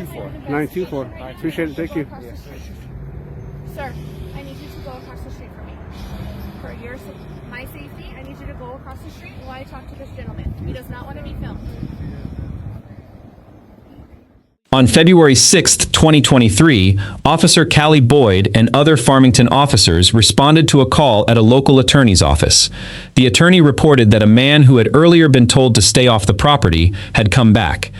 924. 924. Appreciate it. Thank you. Yes. Sir, I need you to go across the street from me. For my safety, I need you to go across the street while I talk to this gentleman. He does not want to be filmed. On February 6, 2023, Officer Callie Boyd and other Farmington officers responded to a call at a local attorney's office. The attorney reported that a man who had earlier been told to stay off the property had come back.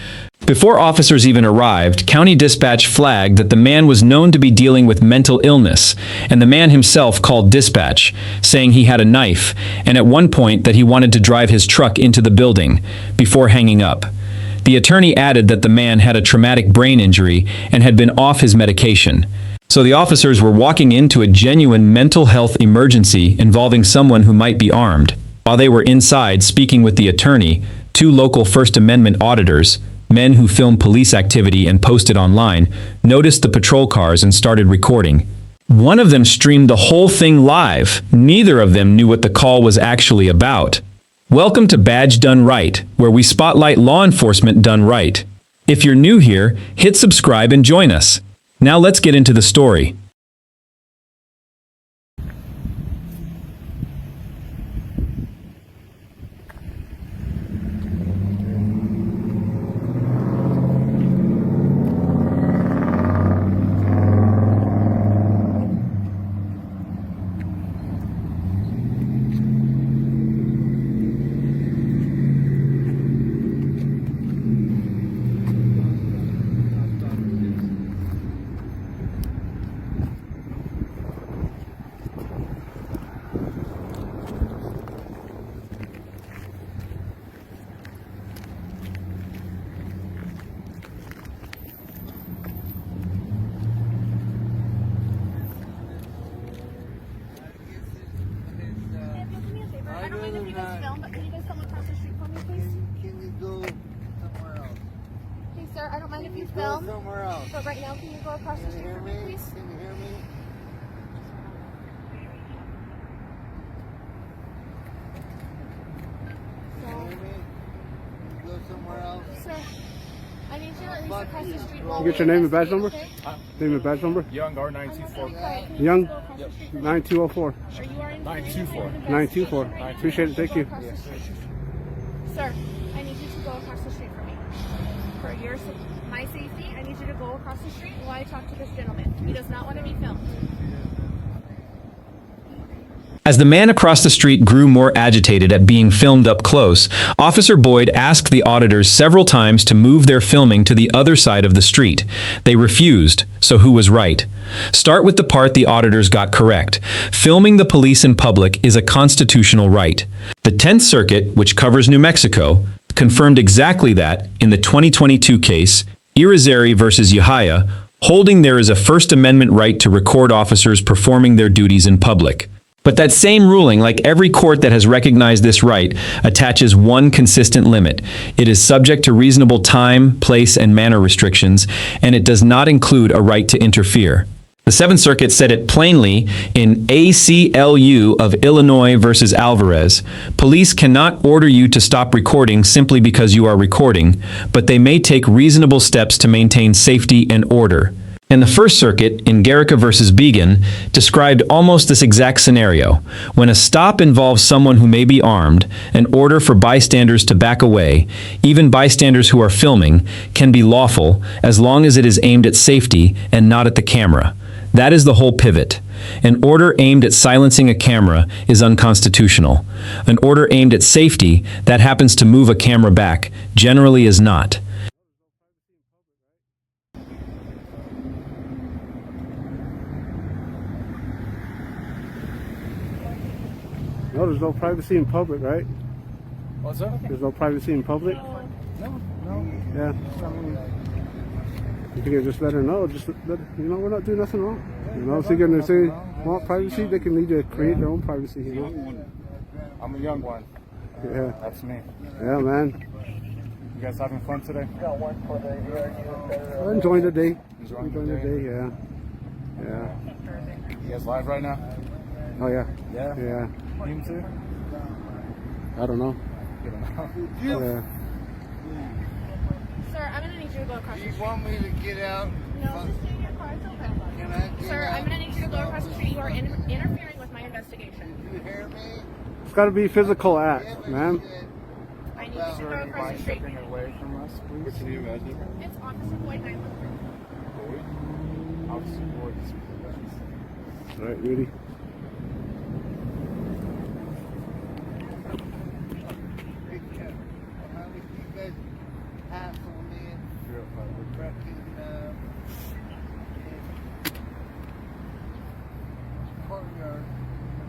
Before officers even arrived, county dispatch flagged that the man was known to be dealing with mental illness, and the man himself called dispatch, saying he had a knife, and at one point that he wanted to drive his truck into the building, before hanging up. The attorney added that the man had a traumatic brain injury and had been off his medication. So the officers were walking into a genuine mental health emergency involving someone who might be armed. While they were inside speaking with the attorney, two local First Amendment auditors, men who film police activity and post it online, noticed the patrol cars and started recording. One of them streamed the whole thing live. Neither of them knew what the call was actually about. Welcome to Badge Done Right, where we spotlight law enforcement done right. If you're new here, hit subscribe and join us. Now let's get into the story. I don't mind if you guys film, but can you guys come across the street for me, please? Can you go somewhere else? Hey, sir, I don't mind if you Go film, somewhere else. but right now, can you go across the Can you street hear for me, me? please? Can you hear me? Can you hear me? Go somewhere else. Sir, I need you at least Fuck across you. the street. You while get we your name and badge investigate, number? okay? Name and badge number? Young I'm not R924. being quiet. Can you Young? just go across the street for me? 9204. Or you are in 924. 924. Appreciate it. Thank you. Sir, I need you to go across the street for me. For my safety, I need you to go across the street while I talk to this gentleman. He does not want to be filmed. As the man across the street grew more agitated at being filmed up close, Officer Boyd asked the auditors several times to move their filming to the other side of the street. They refused, so who was right? Start with the part the auditors got correct. Filming the police in public is a constitutional right. The 10th Circuit, which covers New Mexico, confirmed exactly that in the 2022 case, Irizarry versus Yahaya, holding there is a First Amendment right to record officers performing their duties in public. But that same ruling, like every court that has recognized this right, attaches one consistent limit. It is subject to reasonable time, place, and manner restrictions, and it does not include a right to interfere. The Seventh Circuit said it plainly in ACLU of Illinois versus Alvarez. Police cannot order you to stop recording simply because you are recording, but they may take reasonable steps to maintain safety and order. And the First Circuit, in Garrica versus Began, described almost this exact scenario. When a stop involves someone who may be armed, an order for bystanders to back away, even bystanders who are filming, can be lawful as long as it is aimed at safety and not at the camera. That is the whole pivot. An order aimed at silencing a camera is unconstitutional. An order aimed at safety that happens to move a camera back generally is not. No, there's no privacy in public, right? What's that? There's no privacy in public? No. Yeah. You can just let her know. Just let, we're not doing nothing wrong. You know, if they're going to say want privacy, they can need to create their own privacy, you know? I'm a young one. Yeah. That's me. Yeah, man. You guys having fun today? I'm enjoying the day. Enjoying Enjoying the the day? day, yeah. Yeah. You guys live right now? Oh, yeah. Yeah. Yeah. You too? I don't know. You don't know. Yeah. Sir, Sir, I'm gonna need you to go across Do the you street. want me to get out? No, just stay in your car. It's okay. Can I get Sir, out? I'm gonna need you to go across the street. You are interfering with my investigation. Do you hear me? It's got to be physical act, man. I need you to Sir, go do you across mind the street. stepping away from us, please? What's your name, guys? It's Officer Boyd 913. Officer Boyd is All right, Rudy. How would you guys hassle me You're fine. and fucking courtyard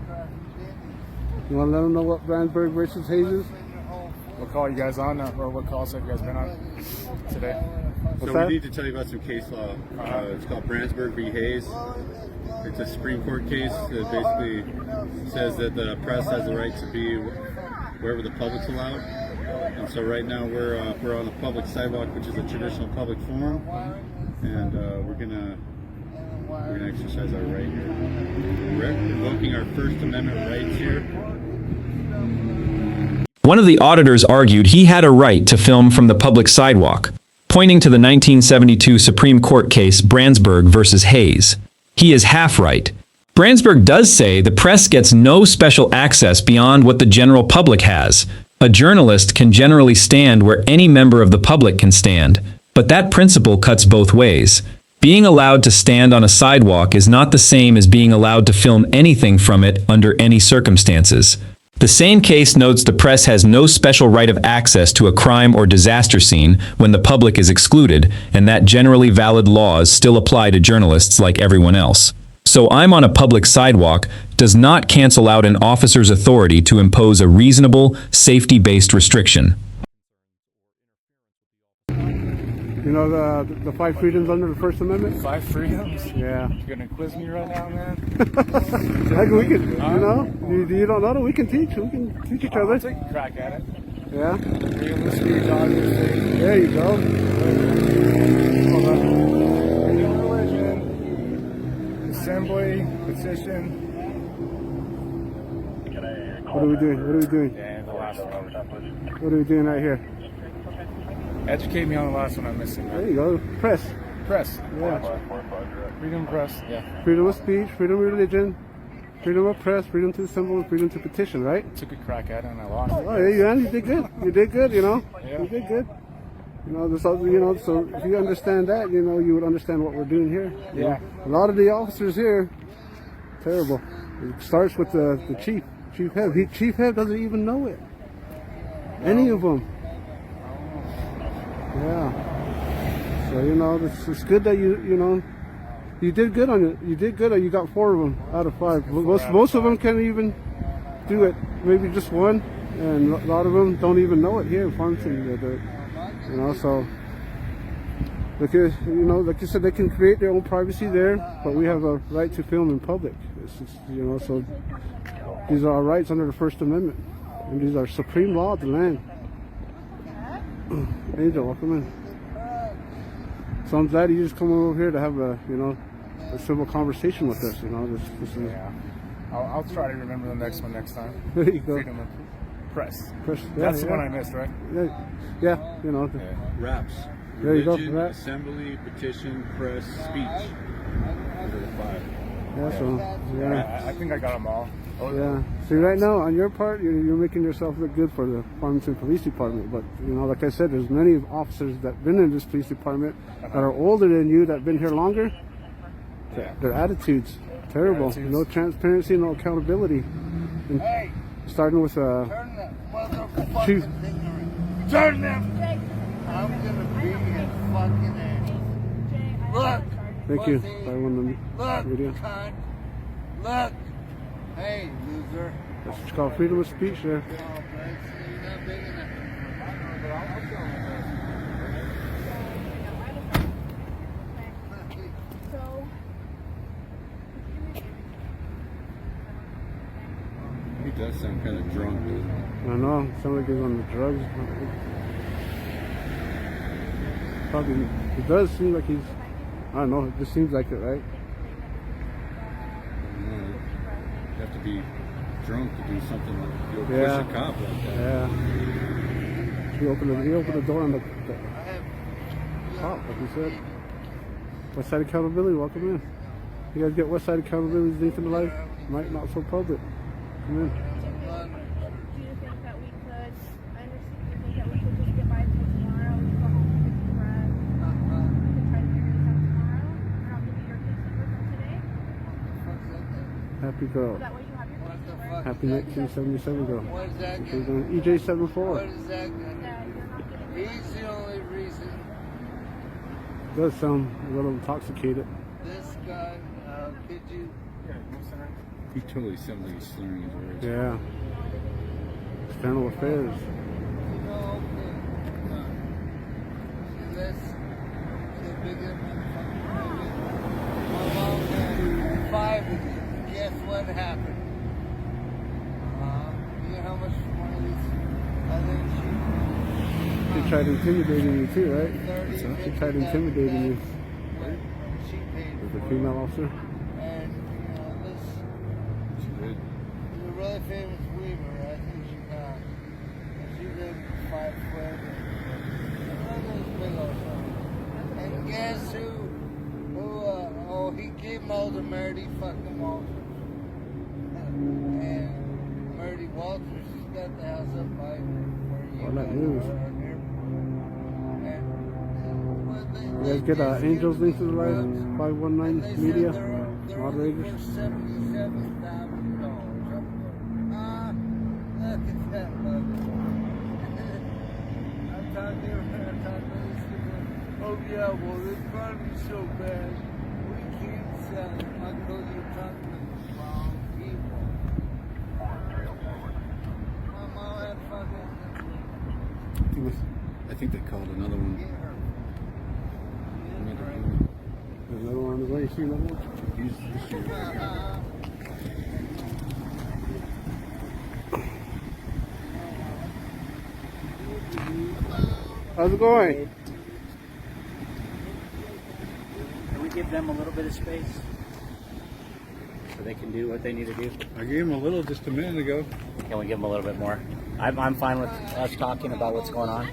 across the Denny's? You want to let them know what Brandsburg versus Hayes is? What call you guys on, or what calls have you guys been on today? What's So that? we need to tell you about some case law. It's called Brandsburg v. Hayes. It's a Supreme Court case that basically says that the press has the right to be wherever the public's allowed. And so right now we're on a public sidewalk, which is a traditional public forum, and we're gonna exercise our right here. We're invoking our First Amendment rights here. One of the auditors argued he had a right to film from the public sidewalk, pointing to the 1972 Supreme Court case Brandsburg versus Hayes. He is half right. Brandsburg does say the press gets no special access beyond what the general public has. A journalist can generally stand where any member of the public can stand, but that principle cuts both ways. Being allowed to stand on a sidewalk is not the same as being allowed to film anything from it under any circumstances. The same case notes the press has no special right of access to a crime or disaster scene when the public is excluded, and that generally valid laws still apply to journalists like everyone else. So I'm on a public sidewalk does not cancel out an officer's authority to impose a reasonable, safety-based restriction. You know the 5 freedoms under the First Amendment? 5 freedoms? Yeah. You're gonna quiz me right now, man? Like we can, you know, you don't know that we can teach. We can teach each other. I'll take a crack at it. Yeah. Freedom of speech, obviously. There you go. Freedom of religion, assembly, petition. What are we doing? What are we doing? And the last one. What are we doing right here? Educate me on the last one I'm missing. There you go. Press. Press. Yeah. Freedom of press. Yeah. Freedom of speech, freedom of religion, freedom of press, freedom to assemble, and freedom to petition, right? Took a crack at it and I lost. Oh, yeah, you did good. You did good, you know. Yeah. You did good. You know, so if you understand that, you know, you would understand what we're doing here. You Yeah. know? A lot of the officers here, terrible. It starts with the chief head. Chief head doesn't even know it. Any of them. Yeah. So you know, it's good that you know, you did good on it. You did good. You got 4 of them out of 5. Most of them can't even do it. Maybe just one, and a lot of them don't even know it here in Farmington. You know, so because you know, like you said, they can create their own privacy there, but we have a right to film in public. It's just, you know, so these are our rights under the First Amendment, and these are supreme law of the land. Angel, welcome in. So I'm glad you just come over here to have a, you know, a civil conversation with us. You know, this is. Yeah. I'll try to remember the next one next time. There you go. Freedom of press. Press, That's the one I missed, right? Yeah, you know. Raps. There you go, Religion, raps. assembly, petition, press, speech. Those are the 5. Yeah, so yeah. I think I got them all. Oh, Yeah. See, right now, on your part, you're making yourself look good for the Farmington Police Department. But, you know, like I said, there's many officers that have been in this police department that are older than you, that have been here longer. Yeah. Their attitudes, terrible. Attitudes. No transparency, no accountability. And starting with Turn that motherfucking Chief. thing around. Turn them! I'm gonna beat his fucking ass. Look! Thank you. pussy. I won Look, the video. cunt. Look! Hey, loser. That's what's called freedom of speech there. Oh, Bryce, you're not big enough. So, He does sound kind of drunk, doesn't he? I know. Sounds like he's on the drugs. Probably. It does seem like he's. I don't know. It just seems like it, right? You have to be drunk to do something like you'll Yeah. push a cop like that. Yeah. He opened the door on the. I have cop, like you said. Westside Accountability, welcome in. You guys get Westside Accountability's link in the life? Might not so public. Come in. Do you think that we could, I understand, do you think that we could just get by till tomorrow? We go home and get the bread. We could try to figure this out tomorrow. And I'll give you your kids' number from today. Happy girl. That way you have your kids' number. Happy 1977 girl. What is that? She's doing EJ74. What is that? That you're not getting rid He's the only reason Does sound a little intoxicated. this guy, could you? He totally sounds like he's slurring his words. Yeah. External affairs. You know, okay. See this? The bigger motherfucker. My mom had 5 of these. Guess what happened? You know how much one of these other She tried intimidating you too, right? What's that? She tried intimidating you. She paid With the for it. female officer. And, this She did. is a really famous weaver. I think she got. She did 5 foot. And one of those big old things. And guess who? He gave them all to Marty fucking Walters. And Marty Walters has got the house up by where you All that guys news. are up here. And, You guys get Angels Link to the Life, 519 Media, moderators. $77,000. Look at that look. I'm talking to these people. Oh yeah, well this economy's so bad. We can't sell it. Uncle, you're talking to the wrong people. My mom had fucking I think they called another one. Another one on the way. You see another one? How's it going? Can we give them a little bit of space so they can do what they need to do? I gave him a little just a minute ago. Can we give them a little bit more? I'm fine with us talking about what's going on,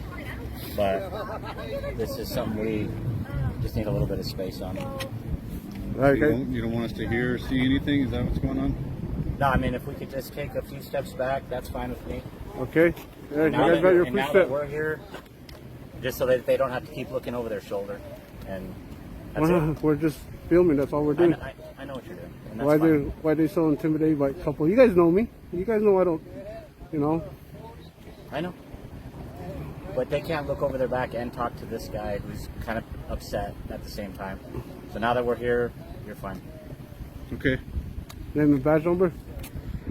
but this is something we just need a little bit of space on. Okay. You don't want us to hear or see anything? Is that what's going on? No, I mean, if we could just take a few steps back, that's fine with me. Okay. Yeah, you Now guys got your and now that precept. we're here, just so that they don't have to keep looking over their shoulder, and that's it. We're just filming. That's all we're doing. I know what you're doing. And that's fine. Why they so intimidated by a couple? You guys know me. You guys know I don't. You know. I know. But they can't look over their back and talk to this guy who's kind of upset at the same time. So now that we're here, you're fine. Okay. Name and badge number.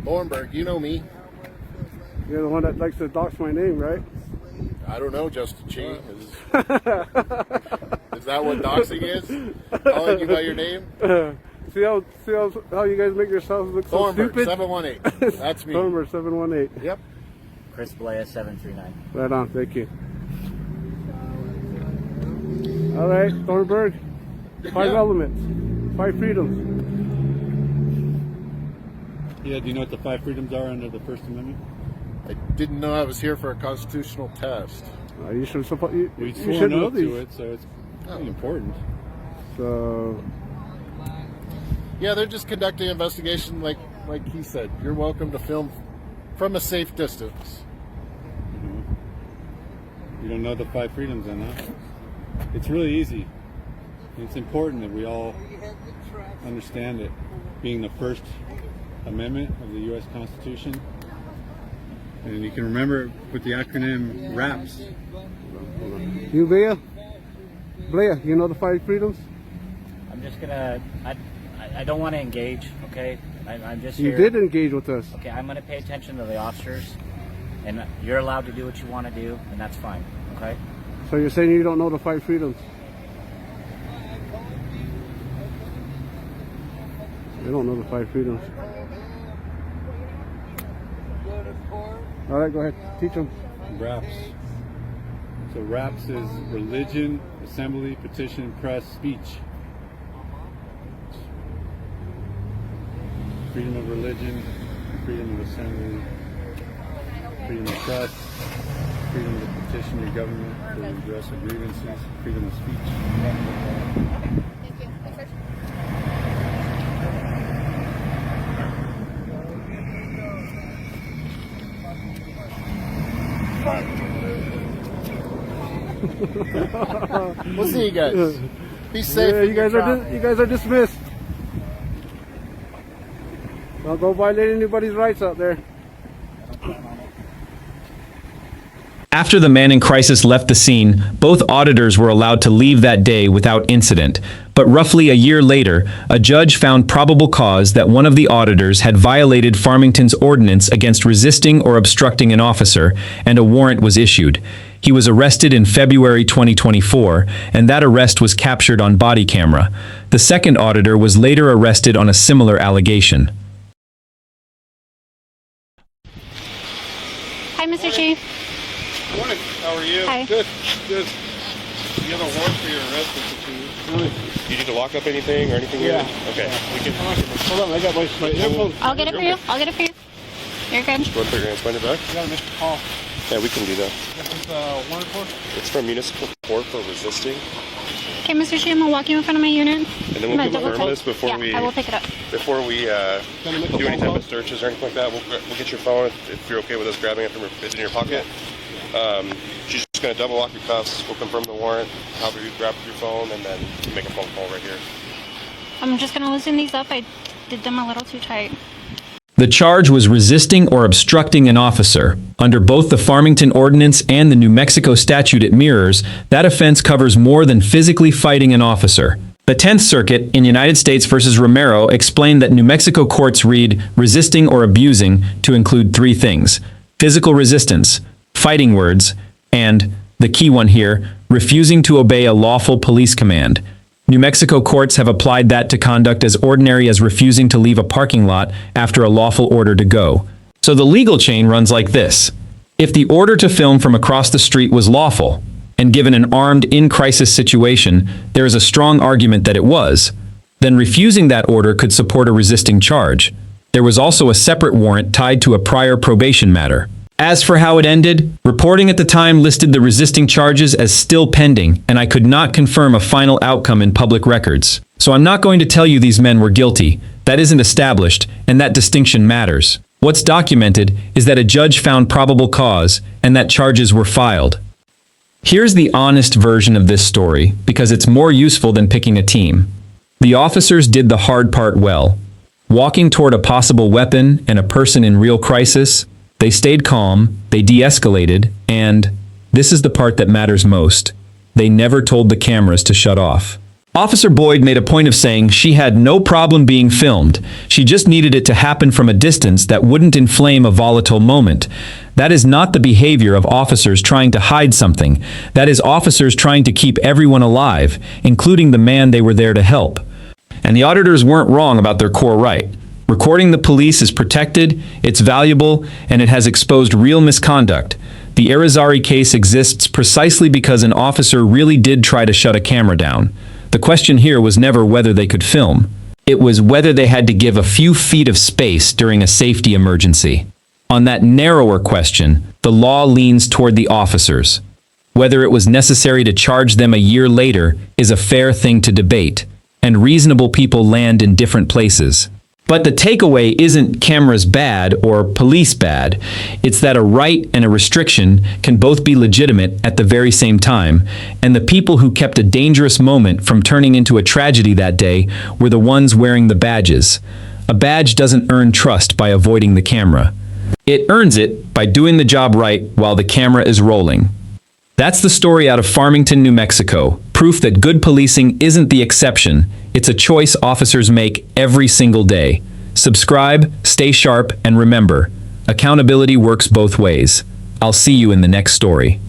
Bornberg, you know me. You're the one that likes to dox my name, right? I don't know, Justin Chi. Is that what doxing is? Calling you by your name? See how you guys make yourselves look so Thornberg, stupid? 718. That's me. Thornberg 718. Yep. Chris Blea, 739. Right on, thank you. All right, Thornberg. 5 elements, 5 freedoms. Yeah, do you know what the 5 freedoms are under the First Amendment? I didn't know I was here for a constitutional test. You should We you should sworn know up these. to it, so it's pretty important. So Yeah, they're just conducting an investigation like he said. You're welcome to film from a safe distance. You don't know the 5 freedoms then, huh? It's really easy. It's important that we all understand it. Being the First Amendment of the U.S. Constitution. And you can remember it with the acronym RAPS. you, Blea, you know the 5 freedoms? I'm just gonna. I don't want to engage. Okay, I'm just You here. did engage with us. Okay, I'm gonna pay attention to the officers, and you're allowed to do what you want to do, and that's fine. Okay. So you're saying you don't know the 5 freedoms? You don't know the 5 freedoms. go to court. All right, go ahead, teach them. RAPS. So RAPS is religion, assembly, petition, press, speech. Freedom of religion, freedom of assembly, freedom of press, freedom to petition your government, to redress of grievances, freedom of speech. Thank you. Thanks, sir. We'll see you guys. Be safe. Yeah, in you your guys are travels. you guys are dismissed. Don't go violate anybody's rights out there. After the man in crisis left the scene, both auditors were allowed to leave that day without incident. But roughly a year later, a judge found probable cause that one of the auditors had violated Farmington's ordinance against resisting or obstructing an officer, and a warrant was issued. He was arrested in February 2024, and that arrest was captured on body camera. The second auditor was later arrested on a similar allegation. Hi, Mr. Chief. Morning. How are you? Hi. Good. Good. You have a warrant for your arrest, Mr. Chief. Do you need to lock up anything or anything? Yeah. Okay. We can Hold on, I got my earphones. I'll get it for you. I'll get it for you. You're good. go and put your hands behind your back. You got a missed call. Yeah, we can do that. This is warrant for? It's from municipal court for resisting, Okay, Mr. Chief, I'm gonna walk you in front of my unit. and then I'm we'll gonna double confirm check. this before Yeah, we I will pick it up. do any type of searches or anything like that. We'll get your phone if you're okay with us grabbing it from it's in your pocket. She's just gonna double lock your cuffs. We'll confirm the warrant. However, you grab your phone and then make a phone call right here. I'm just gonna loosen these up. I did them a little too tight. The charge was resisting or obstructing an officer. Under both the Farmington Ordinance and the New Mexico statute it mirrors, that offense covers more than physically fighting an officer. The 10th Circuit in United States v. Romero explained that New Mexico courts read resisting or abusing to include three things: physical resistance, fighting words, and, the key one here, refusing to obey a lawful police command. New Mexico courts have applied that to conduct as ordinary as refusing to leave a parking lot after a lawful order to go. So the legal chain runs like this. If the order to film from across the street was lawful, and given an armed in-crisis situation, there is a strong argument that it was, then refusing that order could support a resisting charge. There was also a separate warrant tied to a prior probation matter. As for how it ended, reporting at the time listed the resisting charges as still pending, and I could not confirm a final outcome in public records. So I'm not going to tell you these men were guilty. That isn't established, and that distinction matters. What's documented is that a judge found probable cause, and that charges were filed. Here's the honest version of this story, because it's more useful than picking a team. The officers did the hard part well. Walking toward a possible weapon and a person in real crisis, they stayed calm, they de-escalated, and, this is the part that matters most, they never told the cameras to shut off. Officer Boyd made a point of saying she had no problem being filmed, she just needed it to happen from a distance that wouldn't inflame a volatile moment. That is not the behavior of officers trying to hide something. That is officers trying to keep everyone alive, including the man they were there to help. And the auditors weren't wrong about their core right. Recording the police is protected, it's valuable, and it has exposed real misconduct. The Irizarry case exists precisely because an officer really did try to shut a camera down. The question here was never whether they could film. It was whether they had to give a few feet of space during a safety emergency. On that narrower question, the law leans toward the officers. Whether it was necessary to charge them a year later is a fair thing to debate, and reasonable people land in different places. But the takeaway isn't cameras bad or police bad. It's that a right and a restriction can both be legitimate at the very same time, and the people who kept a dangerous moment from turning into a tragedy that day were the ones wearing the badges. A badge doesn't earn trust by avoiding the camera. It earns it by doing the job right while the camera is rolling. That's the story out of Farmington, New Mexico. Proof that good policing isn't the exception. It's a choice officers make every single day. Subscribe, stay sharp, and remember, accountability works both ways. I'll see you in the next story.